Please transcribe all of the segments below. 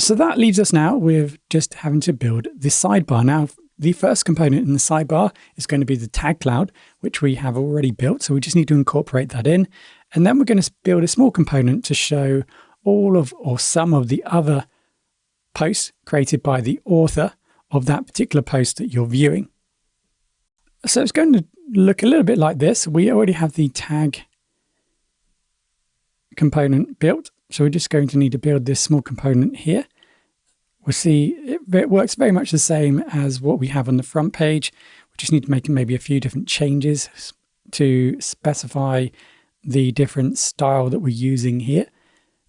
So that leaves us now with just having to build the sidebar. Now, the first component in the sidebar is going to be the tag cloud, which we have already built. So we just need to incorporate that in. And then we're going to build a small component to show all of or some of the other posts created by the author of that particular post that you're viewing. So it's going to look a little bit like this. We already have the tag component built. So we're just going to need to build this small component here. We'll see it works very much the same as what we have on the front page. We just need to make maybe a few different changes to specify the different style that we're using here.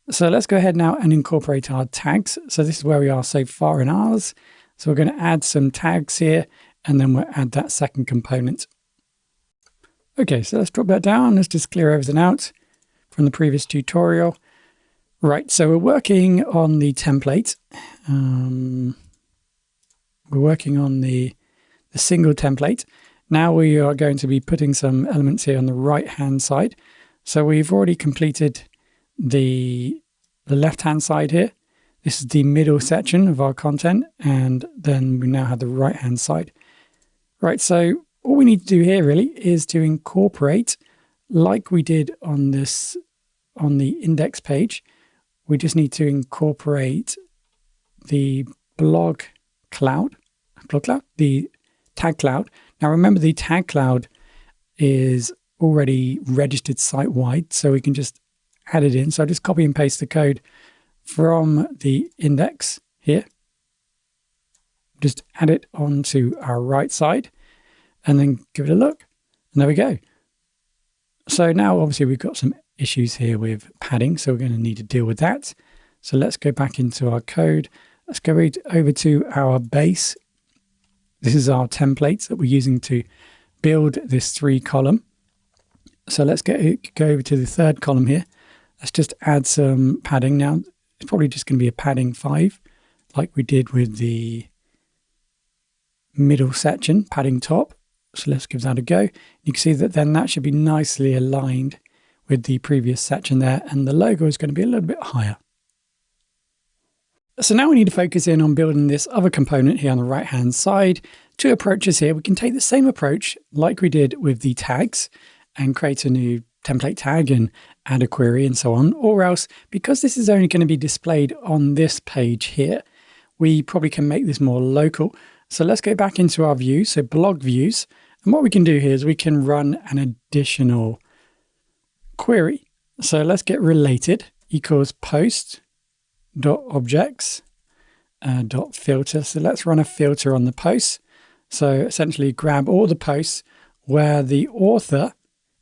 So let's go ahead now and incorporate our tags. So this is where we are so far in ours. So we're going to add some tags here, and then we'll add that second component. Okay, so let's drop that down. Let's just clear everything out from the previous tutorial. Right, so we're working on the template. We're working on the single template. Now we are going to be putting some elements here on the right-hand side. So we've already completed the left-hand side here. This is the middle section of our content, and then we now have the right-hand side. Right, so all we need to do here really is to incorporate, like we did on the index page. We just need to incorporate the the tag cloud. Now remember, the tag cloud is already registered site-wide, so we can just add it in. So I just copy and paste the code from the index here. Just add it onto our right side and then give it a look. And there we go. So now obviously we've got some issues here with padding, so we're going to need to deal with that. So let's go back into our code. Let's go over to our base. This is our templates that we're using to build this 3-column. So let's go over to the third column here. Let's just add some padding. Now it's probably just going to be a padding 5, like we did with the middle section, padding top. So let's give that a go. You can see that then that should be nicely aligned with the previous section there, and the logo is going to be a little bit higher. So now we need to focus in on building this other component here on the right hand side. Two approaches here. We can take the same approach like we did with the tags and create a new template tag and add a query and so on, or else, because this is only going to be displayed on this page here, we probably can make this more local. So let's go back into our views, so blog views, and what we can do here is we can run an additional query. So let's get related equals post.objects.filter. So let's run a filter on the posts. So essentially grab all the posts where the author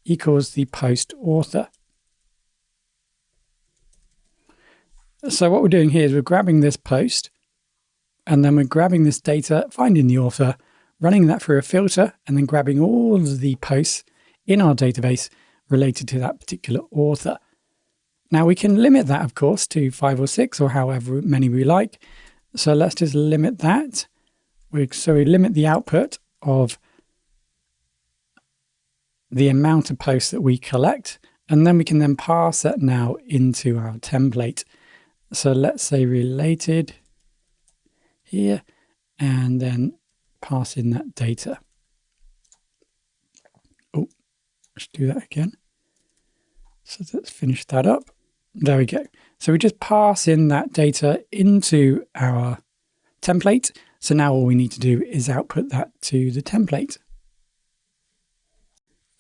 equals the post author. So what we're doing here is we're grabbing this post, and then we're grabbing this data, finding the author, running that through a filter, and then grabbing all of the posts in our database related to that particular author. Now we can limit that, of course, to 5 or 6 or however many we like. So let's just limit that. So we limit the output of the amount of posts that we collect, and then we can then pass that now into our template. So let's say related here, and then pass in that data. Oh, let's do that again. So let's finish that up. There we go. So we just pass in that data into our template. So now all we need to do is output that to the template.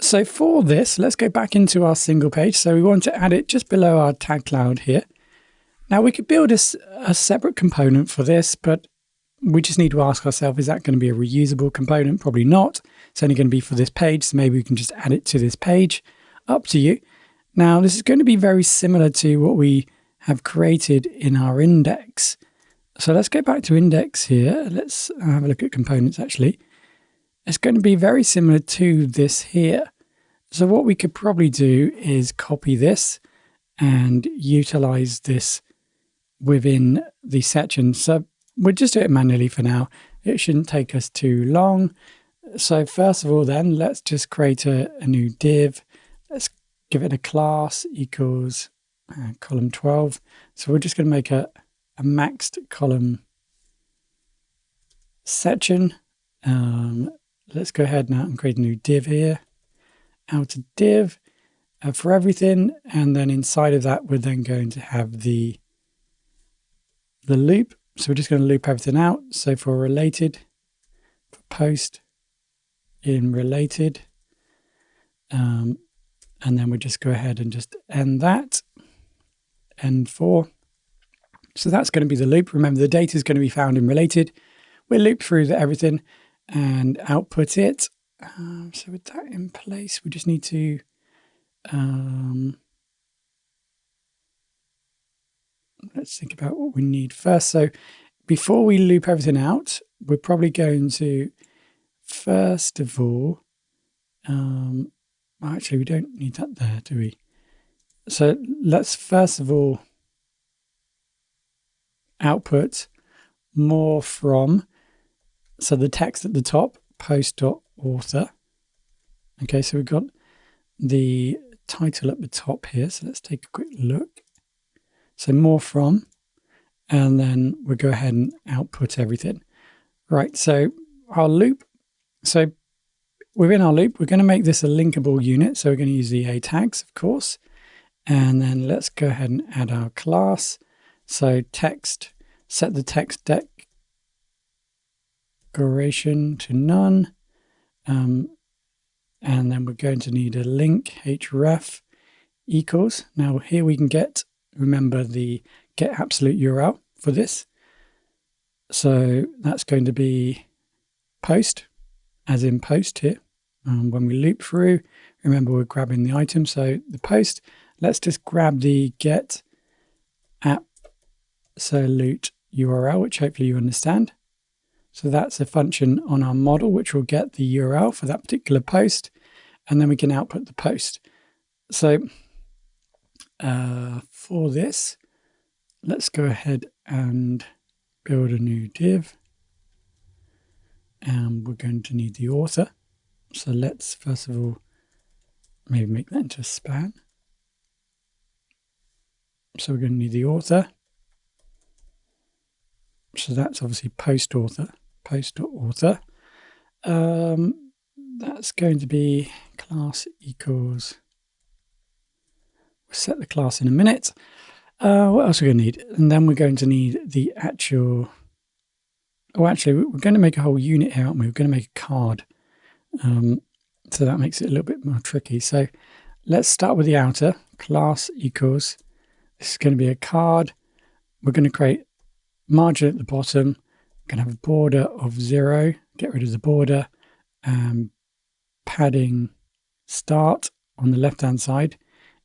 So for this, let's go back into our single page. So we want to add it just below our tag cloud here. Now we could build a separate component for this, but we just need to ask ourselves, is that going to be a reusable component? Probably not. It's only going to be for this page. So maybe we can just add it to this page. Up to you. Now, this is going to be very similar to what we have created in our index. So let's go back to index here. Let's have a look at components actually. It's going to be very similar to this here. So what we could probably do is copy this and utilize this within the section. So we'll just do it manually for now. It shouldn't take us too long. So first of all then, let's just create a new div. Let's give it a class equals column 12. So we're just going to make a a maxed column section. Let's go ahead now and create a new div here. Outer div for everything, and then inside of that we're then going to have the loop. So we're just going to loop everything out. So for related, for post, in related, and then we just go ahead and just end that, end for. So that's going to be the loop. Remember, the data is going to be found in related. We loop through everything and output it. So with that in place, we just need to let's think about what we need first. So before we loop everything out, we're probably going to, first of all, actually we don't need that there, do we? So let's first of all output more from, so the text at the top, post.author. Okay, so we've got the title at the top here. So let's take a quick look. So more from, and then we'll go ahead and output everything. Right, so our loop. So within our loop, we're going to make this a linkable unit. So we're going to use the A tags, of course. And then let's go ahead and add our class. So text, set the text decoration to none. And then we're going to need a link href equals. Now here we can get, remember the get absolute URL for this. So that's going to be post, as in post here. When we loop through, remember we're grabbing the item. So the post, let's just grab the get absolute URL, which hopefully you understand. So that's a function on our model, which will get the URL for that particular post, and then we can output the post. So for this, let's go ahead and build a new div. And we're going to need the author. So let's first of all, maybe make that into a span. So we're going to need the author. So that's obviously post author. That's going to be class equals, we'll set the class in a minute. What else are we going to need? And then we're going to need the actual, actually we're going to make a whole unit here, aren't we? We're going to make a card. So that makes it a little bit more tricky. So let's start with the outer. Class equals, this is going to be a card. We're going to create margin at the bottom. We're going to have a border of 0, get rid of the border, padding start on the left hand side.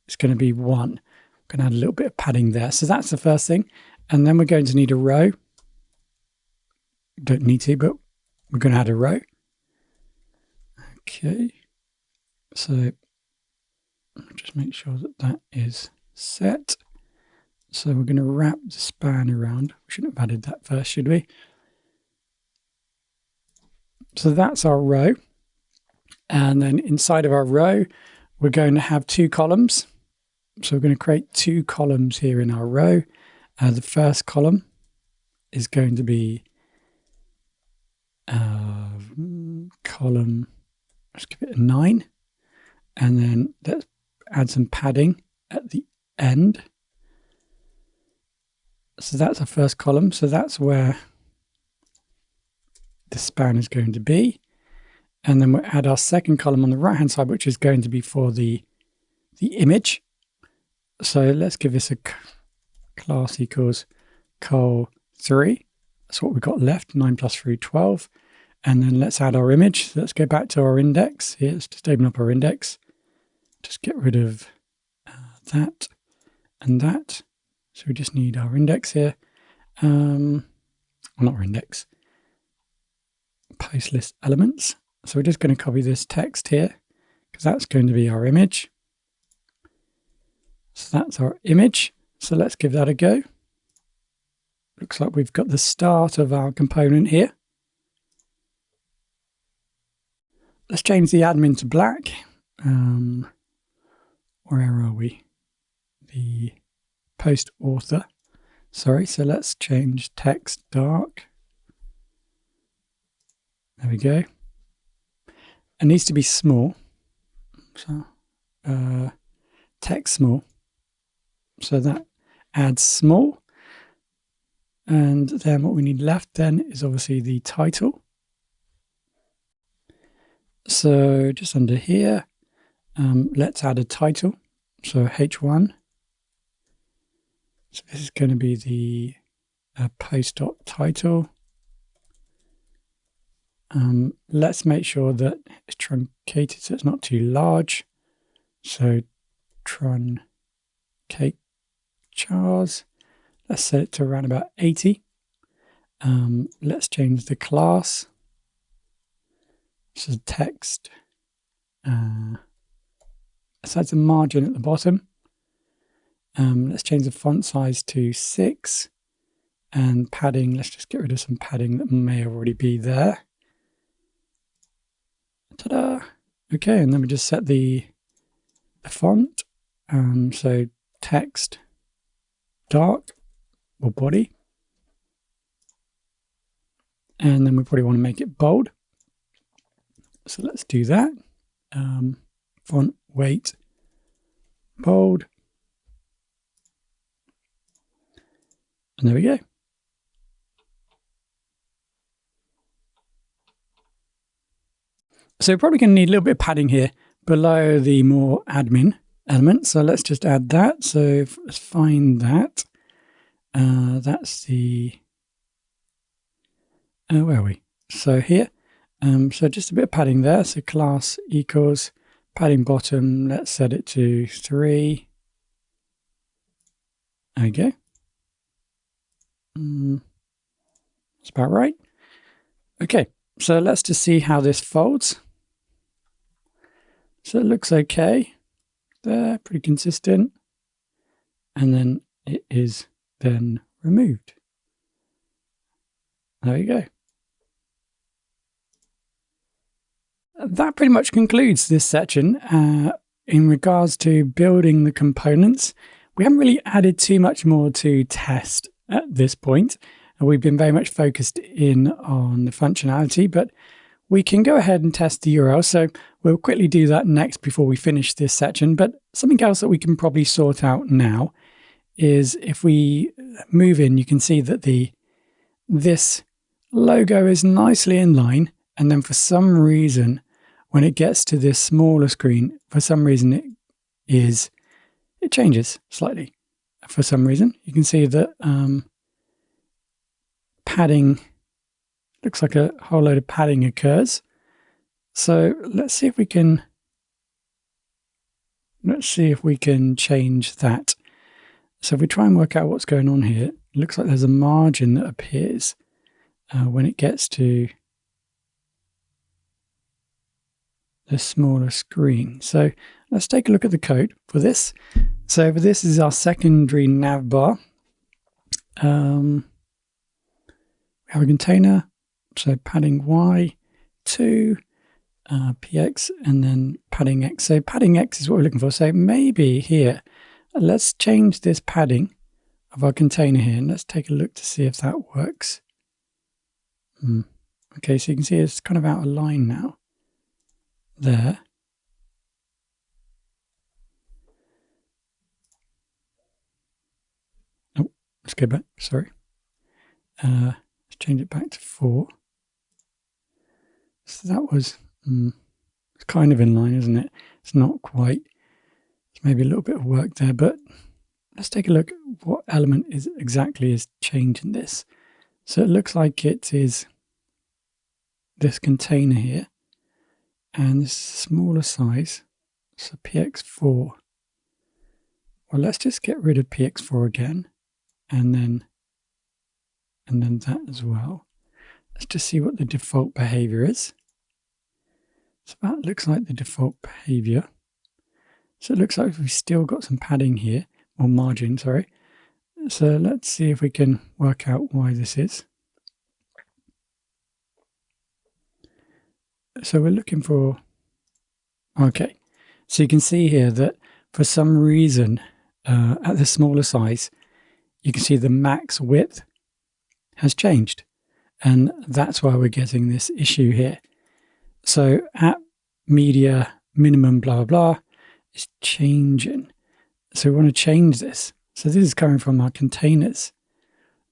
It's going to be 1. We're going to add a little bit of padding there. So that's the first thing. And then we're going to need a row. Don't need to, but we're going to add a row. Okay. So just make sure that that is set. So we're going to wrap the span around. We shouldn't have added that first, should we? So that's our row. And then inside of our row, we're going to have 2 columns. So we're going to create 2 columns here in our row. The first column is going to be column, let's give it a 9. And then let's add some padding at the end. So that's our first column. So that's where the span is going to be. And then we'll add our second column on the right hand side, which is going to be for the image. So let's give this a class equals col3. That's what we've got left, 9 plus 3, 12. And then let's add our image. So let's go back to our index here. Let's just open up our index. Just get rid of that and that. So we just need our index here. Well, not our index. Post list elements. So we're just going to copy this text here because that's going to be our image. So that's our image. So let's give that a go. Looks like we've got the start of our component here. Let's change the admin to black. Where are we? The post author. Sorry, so let's change text dark. There we go. It needs to be small. So text small. So that adds small. And then what we need left then is obviously the title. So just under here, let's add a title. So H1. So this is going to be the post.title. Let's make sure that it's truncated so it's not too large. So truncate chars. Let's set it to around about 80. Let's change the class. So text. Let's add some margin at the bottom. Let's change the font size to 6. And padding, let's just get rid of some padding that may already be there. Ta-da! Okay, and then we just set the font. So text dark or body. And then we probably want to make it bold. So let's do that. Font weight bold. And there we go. So we're probably going to need a little bit of padding here below the more admin element. So let's just add that. So let's find that. That's the, where are we? So here. So just a bit of padding there. So class equals padding bottom. Let's set it to 3. There we go. That's about right. Okay, so let's just see how this folds. So it looks okay. There, pretty consistent. And then it is then removed. There you go. That pretty much concludes this section. In regards to building the components, we haven't really added too much more to test at this point. We've been very much focused in on the functionality, but we can go ahead and test the URL. So we'll quickly do that next before we finish this section. But something else that we can probably sort out now is if we move in, you can see that this logo is nicely in line. And then for some reason, when it gets to this smaller screen, for some reason it changes slightly. For some reason, you can see that padding, looks like a whole load of padding occurs. So let's see if we can change that. So if we try and work out what's going on here, it looks like there's a margin that appears when it gets to the smaller screen. So let's take a look at the code for this. So this is our secondary nav bar. We have a container, so padding Y2, PX, and then padding X. So padding X is what we're looking for. So maybe here, let's change this padding of our container here, and let's take a look to see if that works. Okay, so you can see it's kind of out of line now. There. Oh, let's go back. Sorry. Let's change it back to 4. So that was it's kind of in line, isn't it? It's not quite. It's maybe a little bit of work there, but let's take a look at what element is changing this. So it looks like it is this container here. And this is a smaller size, so PX4. Well, let's just get rid of PX4 again, and then that as well. Let's just see what the default behavior is. So that looks like the default behavior. So it looks like we've still got some padding here, or margin, sorry. So let's see if we can work out why this is. So we're looking for, okay, so you can see here that for some reason at the smaller size, you can see the max width has changed. And that's why we're getting this issue here. So at media minimum blah, blah, blah is changing. So we want to change this. So this is coming from our containers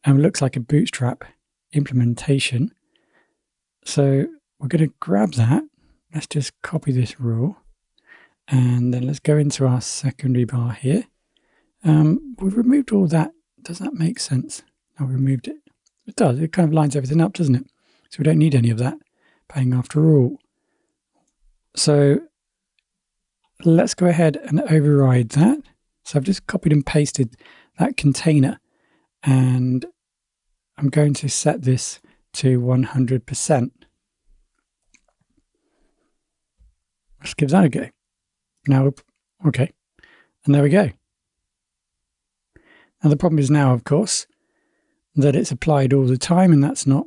and it looks like a Bootstrap implementation. So we're going to grab that. Let's just copy this rule. And then let's go into our secondary bar here. We've removed all that. Does that make sense? No, we removed it. It does. It kind of lines everything up, doesn't it? So we don't need any of that paying after all. So let's go ahead and override that. So I've just copied and pasted that container and I'm going to set this to 100%. Let's give that a go. Now, okay. And there we go. Now the problem is now, of course, that it's applied all the time and that's not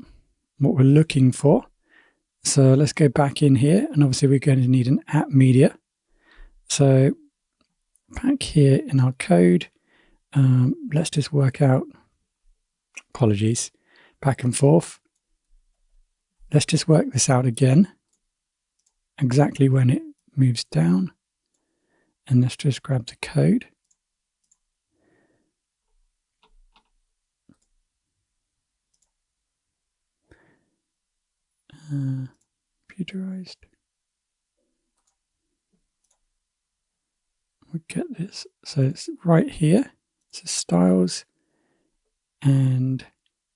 what we're looking for. So let's go back in here and obviously we're going to need an app media. So back here in our code, let's just work out, apologies, back and forth. Let's just work this out again, exactly when it moves down. And let's just grab the code. Computerized. We'll get this. So it's right here. So styles. And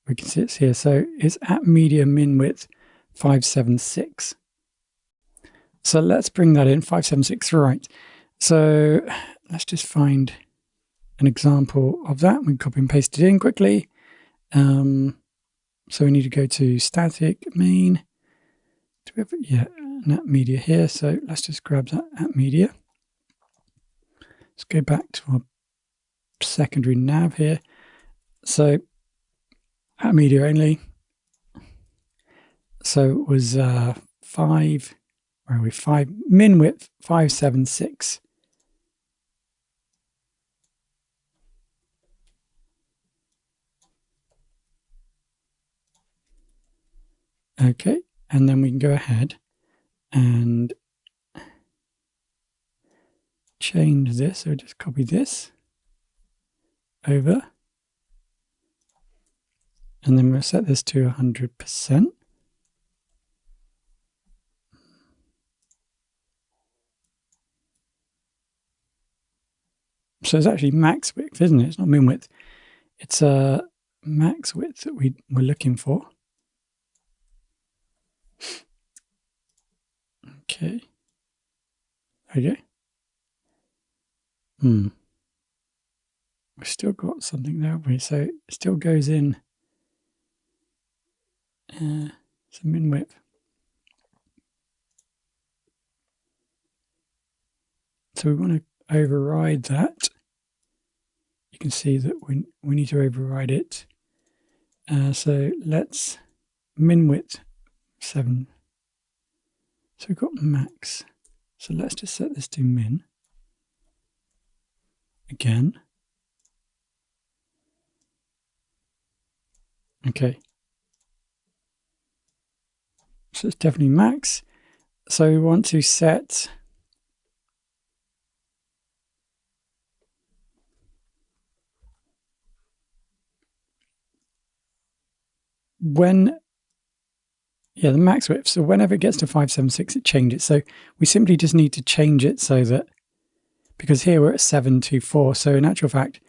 we can see it's here. So it's at media min width 576. So let's bring that in 576. Right. So let's just find an example of that. We can copy and paste it in quickly. So we need to go to static main. Do we have, yeah, an app media here. So let's just grab that app media. Let's go back to our secondary nav here. So app media only. So it was 5, where are we? 5, min width 576. Okay, and then we can go ahead and change this. So just copy this over. And then we'll set this to 100%. So it's actually max width, isn't it? It's not min width. It's a max width that we're looking for. Okay. There you go. We've still got something there, haven't we? So it still goes in. It's a min width. So we want to override that. You can see that we need to override it. So let's min width 7. So we've got max. So let's just set this to min. Again. Okay. So it's definitely max. So we want to set the max width. So whenever it gets to 576, it changes. So we simply just need to change it so that, because here we're at 724. So in actual fact,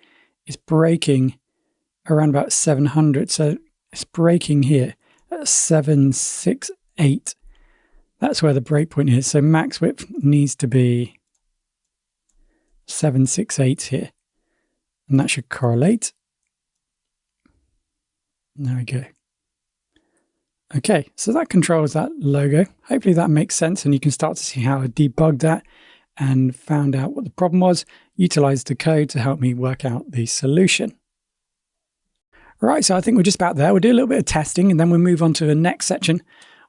it's breaking around about 700. So it's breaking here at 768. That's where the breakpoint is. So max width needs to be 768 here. And that should correlate. There we go. Okay, so that controls that logo. Hopefully that makes sense and you can start to see how I debugged that and found out what the problem was, utilized the code to help me work out the solution. All right, so I think we're just about there. We'll do a little bit of testing and then we'll move on to the next section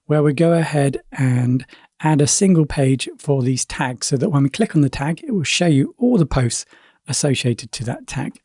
where we go ahead and add a single page for these tags so that when we click on the tag, it will show you all the posts associated to that tag.